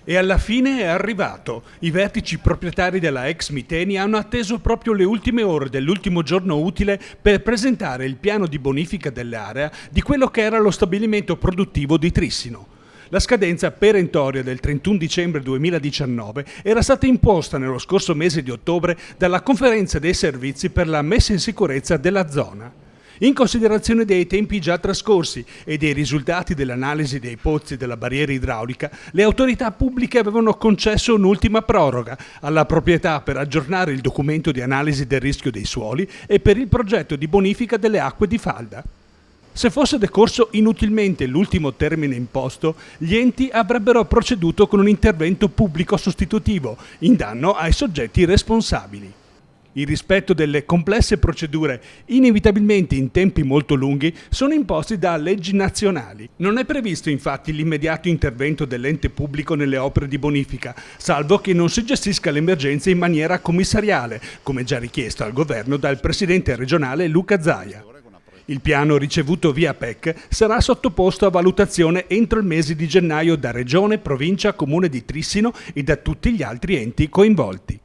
E alla fine è arrivato. I vertici proprietari della ex Miteni hanno atteso proprio le ultime ore dell'ultimo giorno utile per presentare il piano di bonifica dell'area di quello che era lo stabilimento produttivo di Trissino. La scadenza perentoria del 31 dicembre 2019 era stata imposta nello scorso mese di ottobre dalla Conferenza dei Servizi per la messa in sicurezza della zona. In considerazione dei tempi già trascorsi e dei risultati dell'analisi dei pozzi della barriera idraulica, le autorità pubbliche avevano concesso un'ultima proroga alla proprietà per aggiornare il documento di analisi del rischio dei suoli e per il progetto di bonifica delle acque di falda. Se fosse decorso inutilmente l'ultimo termine imposto, gli enti avrebbero proceduto con un intervento pubblico sostitutivo in danno ai soggetti responsabili. Il rispetto delle complesse procedure, inevitabilmente in tempi molto lunghi, sono imposti da leggi nazionali. Non è previsto infatti l'immediato intervento dell'ente pubblico nelle opere di bonifica, salvo che non si gestisca l'emergenza in maniera commissariale, come già richiesto al governo dal presidente regionale Luca Zaia. Il piano ricevuto via PEC sarà sottoposto a valutazione entro il mese di gennaio da Regione, Provincia, Comune di Trissino e da tutti gli altri enti coinvolti.